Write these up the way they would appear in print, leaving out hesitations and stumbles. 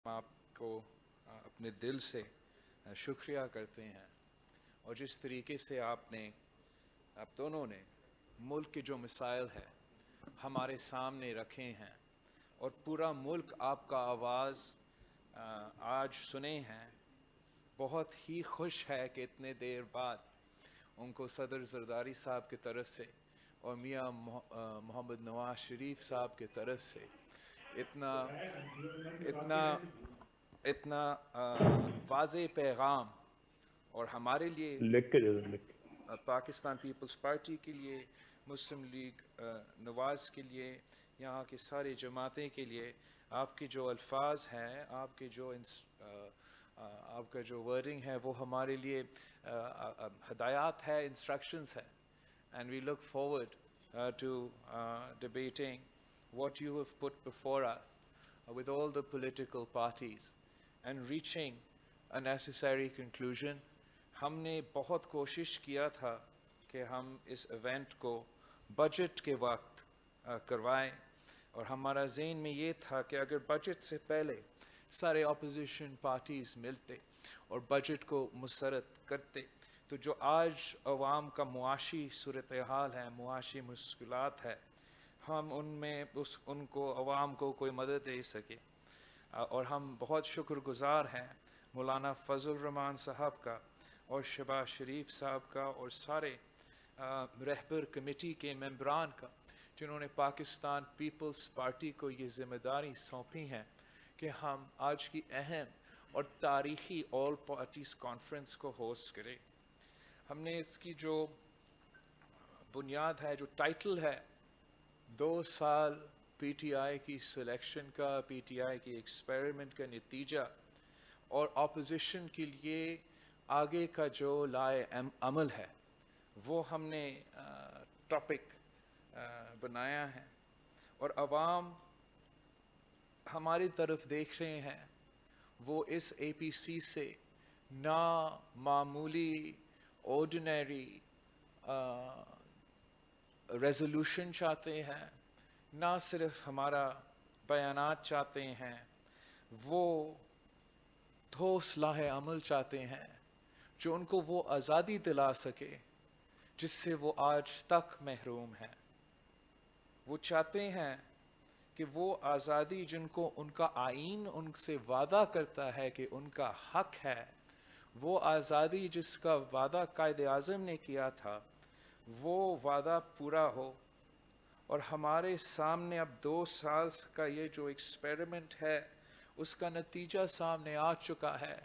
आपको अपने दिल से शुक्रिया करते हैं और जिस तरीके से आप दोनों ने मुल्क के जो मसाइल है हमारे सामने रखे हैं और पूरा मुल्क आपका आवाज़ आज सुने हैं। बहुत ही खुश है कि इतने देर बाद उनको सदर ज़रदारी साहब की तरफ से और मियाँ मोहम्मद नवाज शरीफ साहब की तरफ से इतना वाज़े पैगाम और हमारे लिए पाकिस्तान पीपल्स पार्टी के लिए, मुस्लिम लीग नवाज़ के लिए, यहाँ की सारी जमातें के लिए आपके जो अल्फाज हैं, आपका जो वर्डिंग है वो हमारे लिए हदायत है, इंस्ट्रक्शंस है। And we look forward to debating what you have put before us with all the political parties and reaching a necessary conclusion. हमने बहुत कोशिश किया था कि हम इस इवेंट को बजट के वक्त करवाएं और हमारा ज़हन में ये था कि अगर बजट से पहले सारे अपोजिशन पार्टीज़ मिलते और बजट को मुसरत करते तो जो आज अवाम का मुआशी सूरत हाल है, मुआशी मुश्किलात है, हम उनको अवाम को कोई मदद दे सके। और हम बहुत शुक्रगुजार हैं मौलाना फजल रहमान साहब का और शहबाज शरीफ साहब का और सारे रहबर कमेटी के मेंबरान का जिन्होंने पाकिस्तान पीपल्स पार्टी को ये ज़िम्मेदारी सौंपी है कि हम आज की अहम और तारीख़ी ऑल पार्टीज़ कॉन्फ्रेंस को होस्ट करें। हमने इसकी जो बुनियाद है, जो टाइटल है, 2 साल पीटीआई की सिलेक्शन का, पीटीआई की एक्सपेरिमेंट का नतीजा और अपोजिशन के लिए आगे का जो लाए अमल है वो हमने टॉपिक बनाया है और अवाम हमारी तरफ देख रहे हैं। वो इस एपीसी से ना मामूली ऑर्डिनरी रेजोल्यूशन चाहते हैं, ना सिर्फ हमारा बयानात चाहते हैं, वो ठोस लाहे अमल चाहते हैं जो उनको वो आज़ादी दिला सके जिससे वो आज तक महरूम हैं। वो चाहते हैं कि वो आज़ादी जिनको उनका आईन उनसे वादा करता है कि उनका हक है, वो आज़ादी जिसका वादा कायदे आज़म ने किया था, वो वादा पूरा हो। और हमारे सामने अब 2 साल का ये जो एक्सपेरिमेंट है उसका नतीजा सामने आ चुका है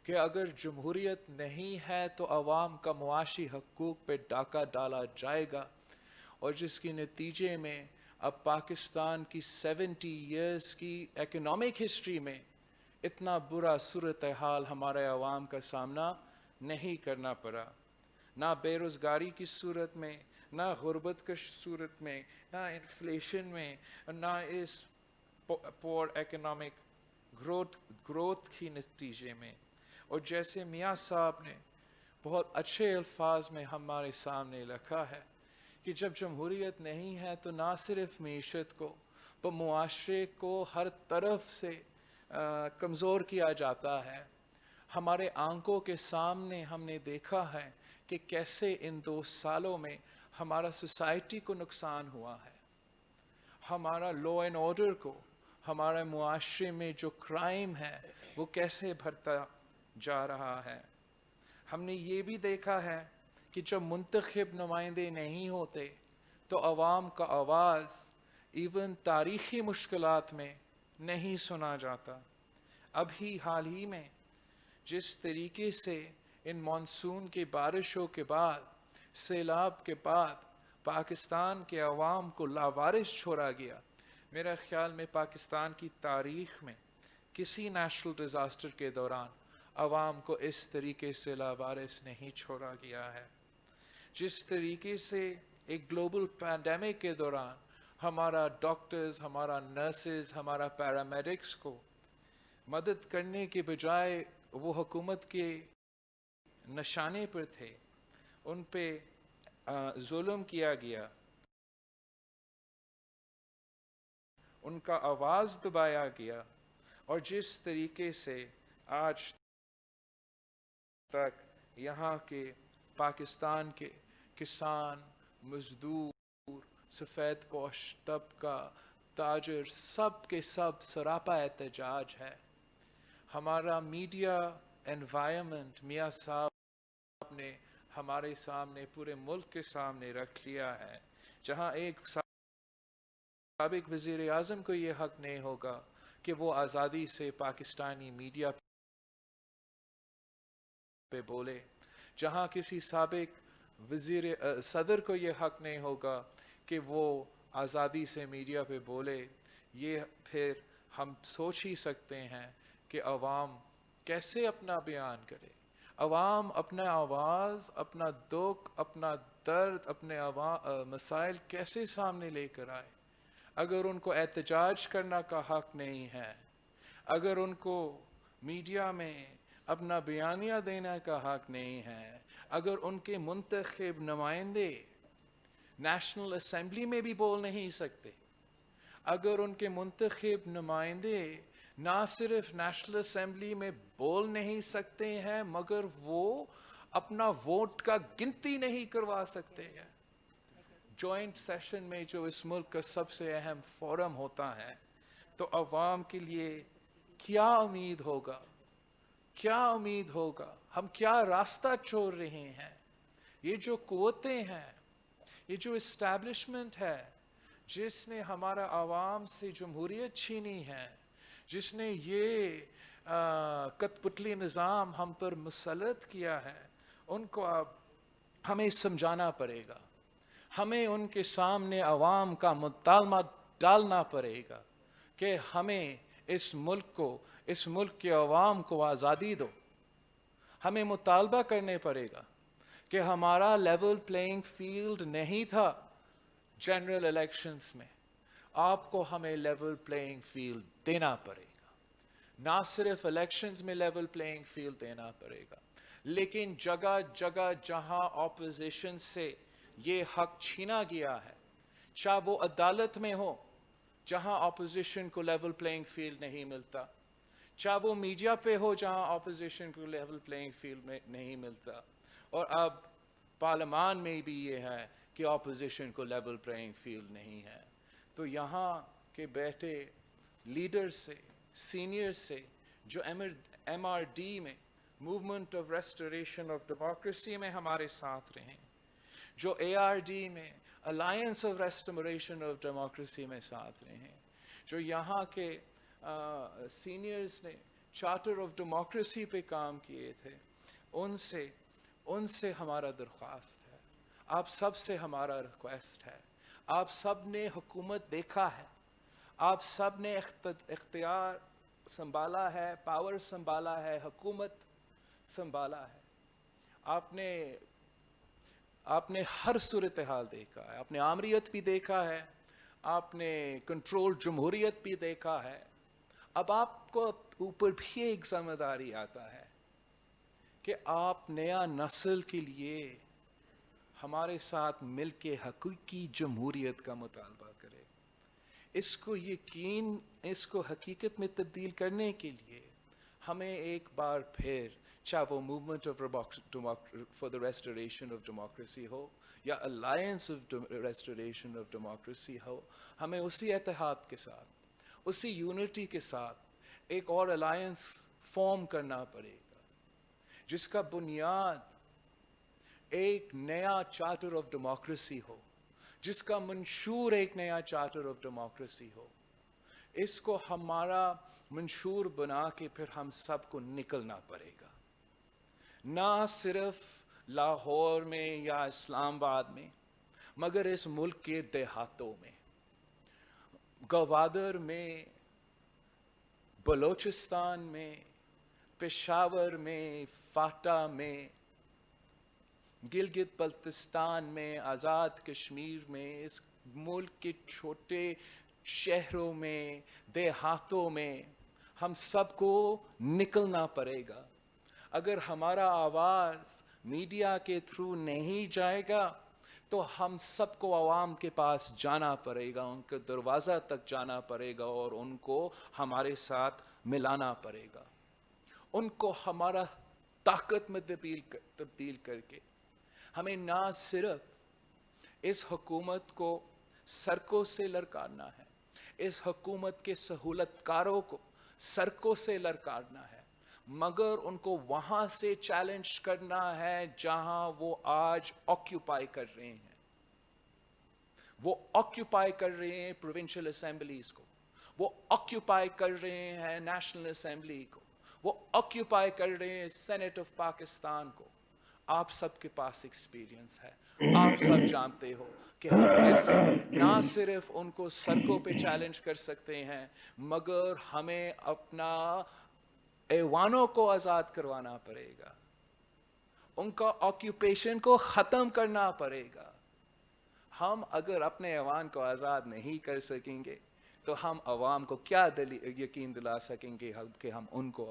कि अगर जमहूरियत नहीं है तो अवाम का मुआशी हकूक़ पे डाका डाला जाएगा और जिसके नतीजे में अब पाकिस्तान की 70 इयर्स की एकोनॉमिक हिस्ट्री में इतना बुरा सूरत हाल हमारे अवाम का सामना नहीं करना पड़ा, ना बेरोज़गारी की सूरत में, ना गुर्बत की सूरत में, ना इन्फ्लेशन में, ना इस पोर एकोनॉमिक ग्रोथ की नतीजे में। और जैसे मियाँ साहब ने बहुत अच्छे अल्फाज में हमारे सामने रखा है कि जब जमहूरियत नहीं है तो ना सिर्फ मीशत को पर मुआशरे को हर तरफ से कमज़ोर किया जाता है। हमारे आंखों के सामने हमने देखा है कि कैसे इन 2 सालों में हमारा सोसाइटी को नुकसान हुआ है, हमारा लॉ एंड ऑर्डर को, हमारे मुआशरे में जो क्राइम है वो कैसे बढ़ता जा रहा है। हमने ये भी देखा है कि जब मुंतखब नुमाइंदे नहीं होते तो अवाम का आवाज़ इवन तारीख़ी मुश्किलात में नहीं सुना जाता। अभी हाल ही में जिस तरीके से इन मानसून की बारिशों के बाद, सैलाब के बाद पाकिस्तान के अवाम को लावारिस छोड़ा गया, मेरा ख़्याल में पाकिस्तान की तारीख़ में किसी नेशनल डिज़ास्टर के दौरान अवाम को इस तरीके से लावारिस नहीं छोड़ा गया है। जिस तरीके से एक ग्लोबल पैंडेमिक के दौरान हमारा डॉक्टर्स, हमारा नर्सेज, हमारा पैरामेडिक्स को मदद करने के बजाय वो हुकूमत के निशाने पर थे, उन पे जुल्म किया गया, उनका आवाज़ दबाया गया اور جس طریقے سے آج تک یہاں کے پاکستان کے کسان، مزدور، سفید پوش طبقہ، تاجر، سب کے سب سراپا احتجاج ہے. ہمارا میڈیا انوائرمنٹ میاں صاحب نے ہمارے سامنے، پورے ملک کے سامنے رکھ لیا ہے، جہاں ایک سابق وزیر اعظم کو یہ حق نہیں ہوگا کہ وہ آزادی سے پاکستانی میڈیا پہ بولے، جہاں کسی سابق صدر کو یہ حق نہیں ہوگا کہ وہ آزادی سے میڈیا پہ بولے. یہ پھر ہم سوچ ہی سکتے ہیں کہ عوام کیسے اپنا بیان کرے، عوام اپنا آواز، اپنا دکھ، اپنا درد، اپنے مسائل کیسے سامنے لے کر آئے اگر ان کو احتجاج کرنا کا حق نہیں ہے، اگر ان کو میڈیا میں اپنا بیانیہ دینے کا حق نہیں ہے، اگر ان کے منتخب نمائندے نیشنل اسمبلی میں بھی بول نہیں سکتے، اگر ان کے منتخب نمائندے نہ صرف نیشنل اسمبلی میں بول نہیں سکتے ہیں مگر وہ اپنا ووٹ کا گنتی نہیں کروا سکتے ہیں. جوائنٹ سیشن میں جو اس ملک کا سب سے اہم فورم ہوتا ہے، تو عوام کے لیے کیا امید ہوگا، کیا امید ہوگا؟ ہم کیا راستہ چھوڑ رہے ہیں؟ یہ جو قوتیں ہیں، یہ جو اسٹیبلشمنٹ ہے جس نے ہمارا عوام سے جمہوریت چھینی ہے، جس نے یہ کٹ پتلی نظام ہم پر مسلط کیا ہے، ان کو اب ہمیں سمجھانا پڑے گا، ہمیں ان کے سامنے عوام کا مطالبہ ڈالنا پڑے گا کہ ہمیں اس ملک کو، اس ملک کے عوام کو آزادی دو. ہمیں مطالبہ کرنے پڑے گا کہ ہمارا لیول پلینگ فیلڈ نہیں تھا جنرل الیکشنز میں، آپ کو ہمیں لیول پلینگ فیلڈ دینا پڑے گا. نہ صرف الیکشنز میں لیول پلینگ فیلڈ دینا پڑے گا، لیکن جگہ جگہ جہاں اپوزیشن سے یہ حق چھینا گیا ہے، چاہے وہ عدالت میں ہو جہاں اپوزیشن کو لیول پلینگ فیلڈ نہیں ملتا، چاہے وہ میڈیا پہ ہو جہاں اپوزیشن کو لیول پلینگ فیلڈ میں نہیں ملتا، اور اب پارلیمان میں بھی یہ ہے کہ اپوزیشن کو لیول پلینگ فیلڈ نہیں ہے. تو یہاں کے بیٹھے لیڈر سے، سینئر سے، جو ایم آر ڈی میں، movement of Restoration of democracy میں ہمارے ساتھ رہے، جو اے آر ڈی میں alliance of Restoration of democracy میں ساتھ رہے ہیں، جو یہاں کے سینئرز نے چارٹر آف ڈیموکریسی پہ کام کیے تھے، ان سے ہمارا درخواست ہے، آپ سب سے ہمارا ریکویسٹ ہے، آپ سب نے حکومت دیکھا ہے، آپ سب نے اختیار سنبھالا ہے، پاور سنبھالا ہے، حکومت سنبھالا ہے، آپ نے ہر صورتحال دیکھا ہے، آپ نے آمریت بھی دیکھا ہے، آپ نے کنٹرول جمہوریت بھی دیکھا ہے. اب آپ کو اوپر بھی ایک ذمہ داری آتا ہے کہ آپ نیا نسل کے لیے ہمارے ساتھ مل کے حقیقی جمہوریت کا مطالبہ کرے. اس کو حقیقت میں تبدیل کرنے کے لیے ہمیں ایک بار پھر، چاہے وہ Movement for the Restoration of Democracy ہو یا Alliance of Restoration of Democracy ہو، ہمیں اسی اتحاد کے ساتھ، اسی یونٹی کے ساتھ ایک اور الائنس فارم کرنا پڑے گا جس کا بنیاد ایک نیا چارٹر آف ڈیموکریسی ہو، جس کا منشور ایک نیا چارٹر آف ڈیموکریسی ہو. اس کو ہمارا منشور بنا کے پھر ہم سب کو نکلنا پڑے گا، نہ صرف لاہور میں یا اسلام آباد میں مگر اس ملک کے دیہاتوں میں، گوادر میں، بلوچستان میں، پشاور میں، فاٹا میں، گلگت بلتستان میں، آزاد کشمیر میں، اس ملک کے چھوٹے شہروں میں، دیہاتوں میں ہم سب کو نکلنا پڑے گا. اگر ہمارا آواز میڈیا کے تھرو نہیں جائے گا تو ہم سب کو عوام کے پاس جانا پڑے گا، ان کے دروازہ تک جانا پڑے گا اور ان کو ہمارے ساتھ मिलाना पड़ेगा, उनको हमारा ताकत में तब्दील करके हमें ना सिर्फ इस हुकूमत को सड़कों से ललकारना है, इस हुकूमत के सहूलतकारों को सड़कों से ललकारना है, मगर उनको वहां से चैलेंज करना है जहां वो आज ऑक्यूपाई कर रहे हैं। वो ऑक्यूपाई कर रहे हैं प्रोविंशियल असेंबलीज को, वो ऑक्यूपाई कर रहे हैं नेशनल असेंबली को, वो ऑक्यूपाई कर रहे हैं सेनेट ऑफ पाकिस्तान को। आप सबके पास एक्सपीरियंस है, आप सब जानते हो कि हम कैसे ना सिर्फ उनको सड़कों पे चैलेंज कर सकते हैं, मगर हमें अपना ऐवानों को आज़ाद करवाना पड़ेगा, उनका ऑक्यूपेशन को ख़त्म करना पड़ेगा। हम अगर अपने ऐवान को आज़ाद नहीं कर सकेंगे तो हम अवाम को क्या यकीन दिला सकेंगे कि हम उनको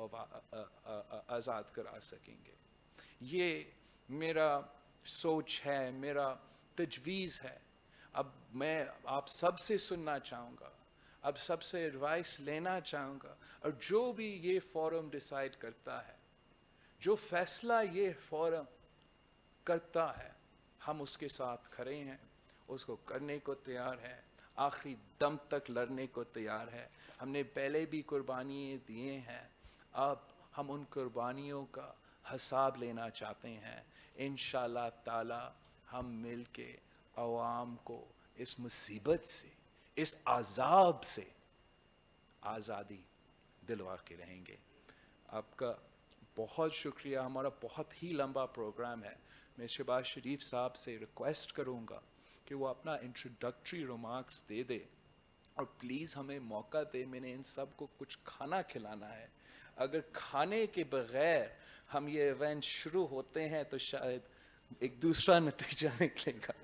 आज़ाद करा सकेंगे। ये मेरा सोच है, मेरा तजवीज़ है। अब मैं आप सबसे सुनना चाहूँगा, अब सबसे एडवाइस लेना चाहूँगा, और जो भी ये फोरम डिसाइड करता है, जो फैसला ये फोरम करता है, हम उसके साथ खड़े हैं, उसको करने को तैयार है, आखिरी दम तक लड़ने को तैयार है। हमने पहले भी कुर्बानियाँ दिए हैं, अब हम उन कुर्बानियों का हिसाब लेना चाहते हैं। इंशाअल्लाह ताला हम मिल के अवाम को इस मुसीबत से, इस अज़ाब से आज़ादी दिलवा के रहेंगे। आपका बहुत शुक्रिया। हमारा बहुत ही लंबा प्रोग्राम है। मैं शहबाज शरीफ साहब से रिक्वेस्ट करूँगा कि वो अपना इंट्रोडक्टरी रिमार्क्स दे दे, और प्लीज़ हमें मौका दे। मैंने इन सब को कुछ खाना खिलाना है। अगर खाने के बग़ैर हम ये इवेंट शुरू होते हैं तो शायद एक दूसरा नतीजा निकलेगा।